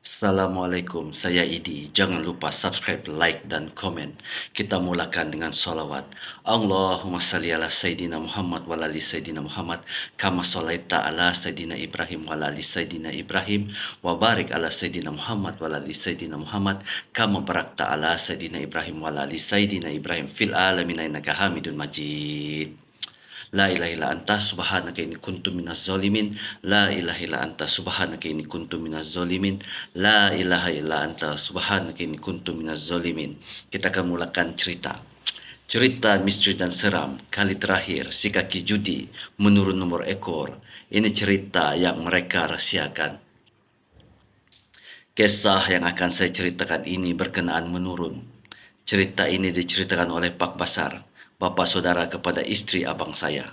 Assalamualaikum, saya Idi. Jangan lupa subscribe, like, dan komen. Kita mulakan dengan salawat. Allahumma salli ala Sayyidina Muhammad wa ala ali Sayyidina Muhammad. Kama salaita ala Sayyidina Ibrahim wa ala ali Sayyidina Ibrahim. Wa barik ala Sayyidina Muhammad wa ala ali Sayyidina Muhammad. Kama barakta ala Sayyidina Ibrahim wa ala ali Sayyidina Ibrahim. Fil alamin innaka hamidun majid. La ilaha illa anta subhanaka inni kuntu minaz zalimin. La ilaha illa anta subhanaka inni kuntu minaz zalimin. La ilaha illa anta subhanaka inni kuntu minaz zalimin. Kita akan mulakan cerita. Cerita misteri dan seram kali terakhir si kaki judi menurun nomor ekor. Ini cerita yang mereka rahsiakan. Kisah yang akan saya ceritakan ini berkenaan menurun. Cerita ini diceritakan oleh Pak Basar, bapa saudara kepada istri abang saya.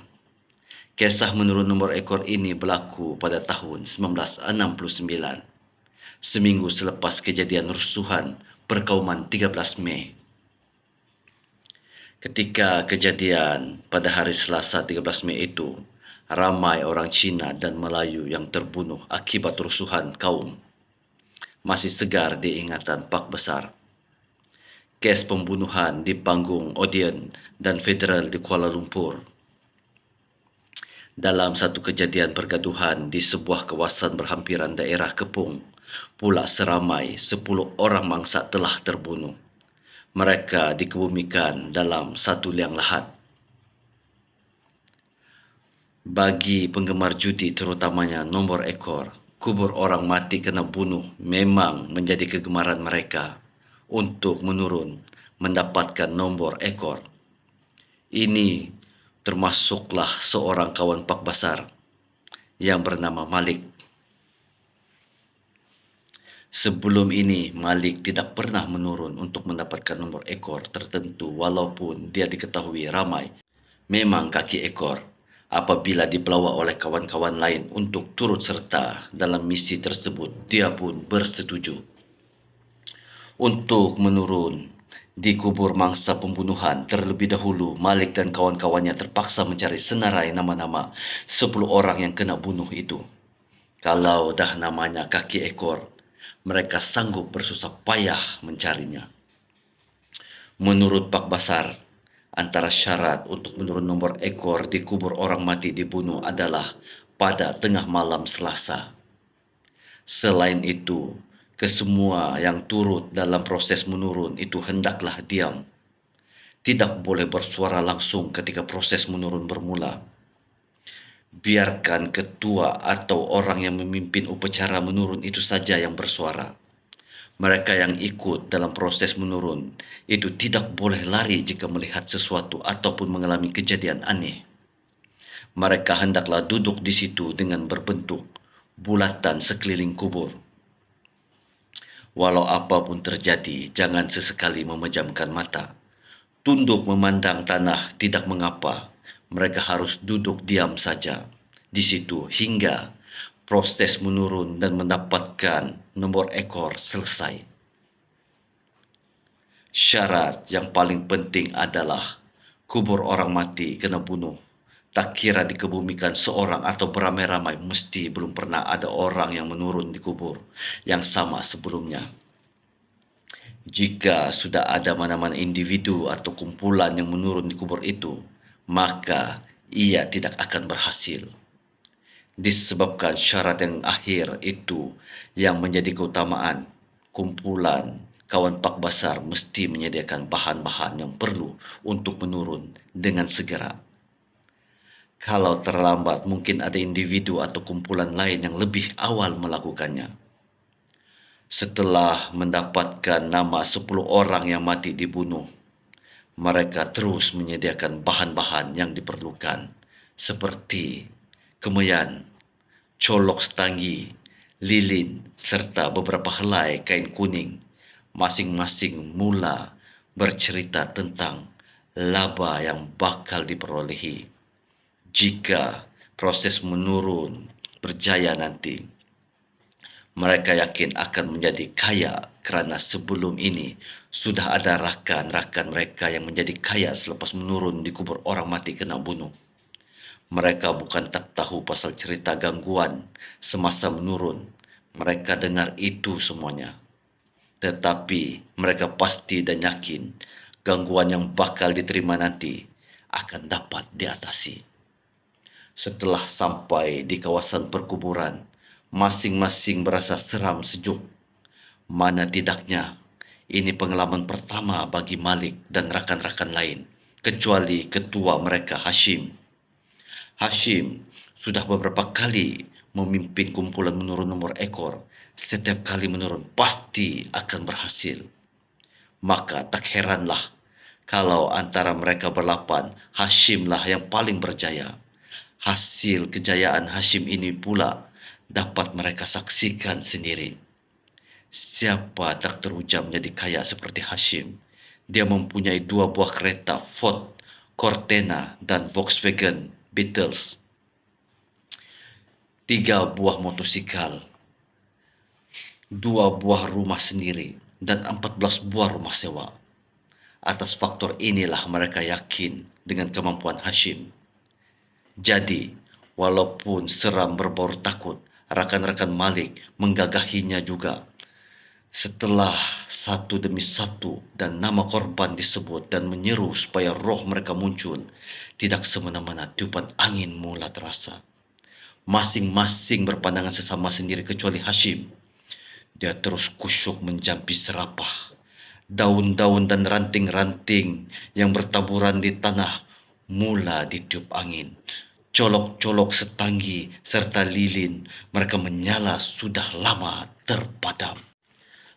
Kisah menurun nomor ekor ini berlaku pada tahun 1969, seminggu selepas kejadian rusuhan perkauman 13 Mei. Ketika kejadian pada hari Selasa 13 Mei itu, ramai orang Cina dan Melayu yang terbunuh akibat rusuhan kaum masih segar di ingatan Pak Besar. Kes pembunuhan di panggung Odeon dan Federal di Kuala Lumpur. Dalam satu kejadian pergaduhan di sebuah kawasan berhampiran daerah Kepung, pula seramai 10 orang mangsa telah terbunuh. Mereka dikebumikan dalam satu liang lahat. Bagi penggemar judi terutamanya nomor ekor, kubur orang mati kena bunuh memang menjadi kegemaran mereka untuk menurun mendapatkan nombor ekor. Ini termasuklah seorang kawan Pak Basar yang bernama Malik. Sebelum ini Malik tidak pernah menurun untuk mendapatkan nomor ekor tertentu walaupun dia diketahui ramai memang kaki ekor apabila dipelawa oleh kawan-kawan lain untuk turut serta dalam misi tersebut. Dia pun bersetuju untuk menurun di kubur mangsa pembunuhan. Terlebih dahulu Malik dan kawan-kawannya terpaksa mencari senarai nama-nama 10 orang yang kena bunuh itu. Kalau dah namanya kaki ekor, mereka sanggup bersusah payah mencarinya. Menurut Pak Basar, antara syarat untuk menurun nomor ekor di kubur orang mati dibunuh adalah pada tengah malam Selasa. Selain itu, kesemua yang turut dalam proses menurun itu hendaklah diam. Tidak boleh bersuara langsung ketika proses menurun bermula. Biarkan ketua atau orang yang memimpin upacara menurun itu saja yang bersuara. Mereka yang ikut dalam proses menurun itu tidak boleh lari jika melihat sesuatu ataupun mengalami kejadian aneh. Mereka hendaklah duduk di situ dengan berbentuk bulatan sekeliling kubur. Walau apapun terjadi, jangan sesekali memejamkan mata. Tunduk memandang tanah tidak mengapa. Mereka harus duduk diam saja di situ hingga proses menurun dan mendapatkan nomor ekor selesai. Syarat yang paling penting adalah kubur orang mati kena bunuh. Tak kira dikebumikan seorang atau beramai-ramai, mesti belum pernah ada orang yang menurun di kubur yang sama sebelumnya. Jika sudah ada mana-mana individu atau kumpulan yang menurun di kubur itu, maka ia tidak akan berhasil. Disebabkan syarat yang akhir itu yang menjadi keutamaan, kumpulan kawan Pak Basar mesti menyediakan bahan-bahan yang perlu untuk menurun dengan segera. Kalau terlambat, mungkin ada individu atau kumpulan lain yang lebih awal melakukannya. Setelah mendapatkan nama 10 orang yang mati dibunuh, mereka terus menyediakan bahan-bahan yang diperlukan seperti kemeyan, colok setanggi, lilin, serta beberapa helai kain kuning. Masing-masing mula bercerita tentang laba yang bakal diperolehi jika proses menurun berjaya nanti. Mereka yakin akan menjadi kaya kerana sebelum ini sudah ada rakan-rakan mereka yang menjadi kaya selepas menurun di kubur orang mati kena bunuh. Mereka bukan tak tahu pasal cerita gangguan semasa menurun. Mereka dengar itu semuanya. Tetapi mereka pasti dan yakin gangguan yang bakal diterima nanti akan dapat diatasi. Setelah sampai di kawasan perkuburan, masing-masing berasa seram sejuk. Mana tidaknya, ini pengalaman pertama bagi Malik dan rakan-rakan lain, kecuali ketua mereka Hashim. Hashim sudah beberapa kali memimpin kumpulan menurun nomor ekor. Setiap kali menurun pasti akan berhasil. Maka tak heranlah kalau antara mereka berlapan, Hashimlah yang paling berjaya. Hasil kejayaan Hashim ini pula dapat mereka saksikan sendiri. Siapa tak teruja menjadi kaya seperti Hashim? Dia mempunyai 2 buah kereta Ford Cortena dan Volkswagen Beetles, 3 buah motosikal, 2 buah rumah sendiri, dan 14 buah rumah sewa. Atas faktor inilah mereka yakin dengan kemampuan Hashim. Jadi, walaupun seram berbau takut, rakan-rakan Malik menggagahinya juga. Setelah satu demi satu dan nama korban disebut dan menyeru supaya roh mereka muncul, tidak semena-mena tiupan angin mula terasa. Masing-masing berpandangan sesama sendiri kecuali Hashim. Dia terus kusyuk menjampi serapah. Daun-daun dan ranting-ranting yang bertaburan di tanah mula ditiup angin. Colok-colok setanggi serta lilin mereka menyala sudah lama terpadam.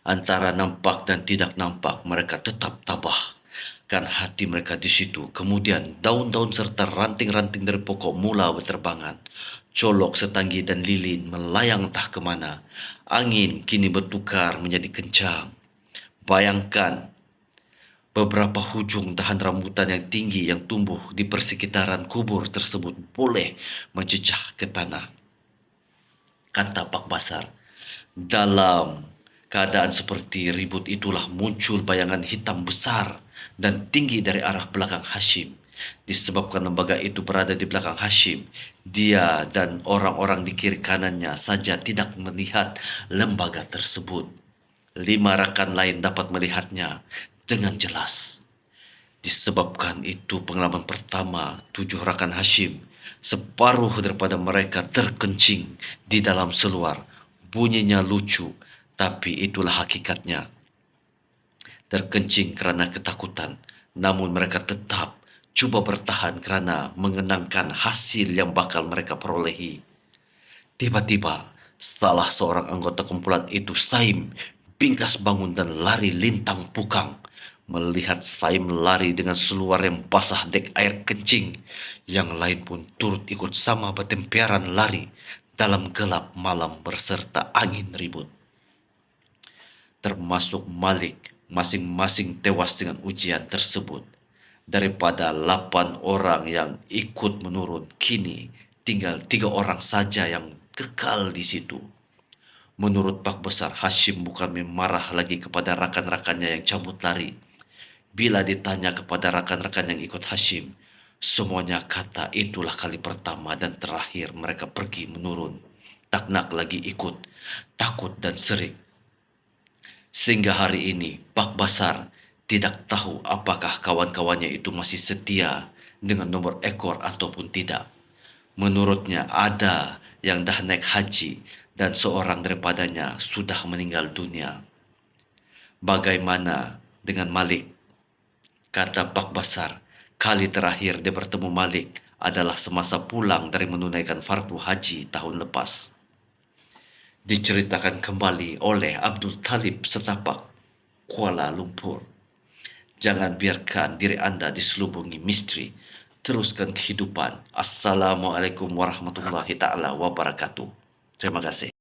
Antara nampak dan tidak nampak, mereka tetap tabah. Kan hati mereka di situ. Kemudian daun-daun serta ranting-ranting dari pokok mula berterbangan. Colok setanggi dan lilin melayang entah kemana. Angin kini bertukar menjadi kencang. Bayangkan beberapa hujung dahan rambutan yang tinggi yang tumbuh di persekitaran kubur tersebut boleh mencecah ke tanah. Kata Pak Basar, dalam keadaan seperti ribut itulah muncul bayangan hitam besar dan tinggi dari arah belakang Hashim. Disebabkan lembaga itu berada di belakang Hashim, dia dan orang-orang di kiri kanannya saja tidak melihat lembaga tersebut. 5 rekan lain dapat melihatnya dengan jelas. Disebabkan itu pengalaman pertama 7 rekan Hashim, separuh daripada mereka terkencing di dalam seluar. Bunyinya lucu, tapi itulah hakikatnya. Terkencing kerana ketakutan, namun mereka tetap cuba bertahan kerana mengenangkan hasil yang bakal mereka perolehi. Tiba-tiba, salah seorang anggota kumpulan itu, Saim, bingkas bangun dan lari lintang pukang. Melihat Saim lari dengan seluar yang basah dek air kencing, yang lain pun turut ikut sama bertemperan lari dalam gelap malam berserta angin ribut. Termasuk Malik, masing-masing tewas dengan ujian tersebut. Daripada 8 orang yang ikut menurun, kini tinggal 3 orang saja yang kekal di situ. Menurut Pak Besar, Hashim bukan marah lagi kepada rakan-rakannya yang cabut lari. Bila ditanya kepada rakan-rakan yang ikut Hashim, semuanya kata itulah kali pertama dan terakhir mereka pergi menurun. Tak nak lagi ikut, takut dan serik. Sehingga hari ini, Pak Basar tidak tahu apakah kawan-kawannya itu masih setia dengan nomor ekor ataupun tidak. Menurutnya ada yang dah naik haji dan seorang daripadanya sudah meninggal dunia. Bagaimana dengan Malik? Kata Pak Basar, kali terakhir dia bertemu Malik adalah semasa pulang dari menunaikan fardu haji tahun lepas. Diceritakan kembali oleh Abdul Talib Setapak, Kuala Lumpur. Jangan biarkan diri Anda diselubungi misteri. Teruskan kehidupan. Assalamualaikum warahmatullahi taala wabarakatuh. Terima kasih.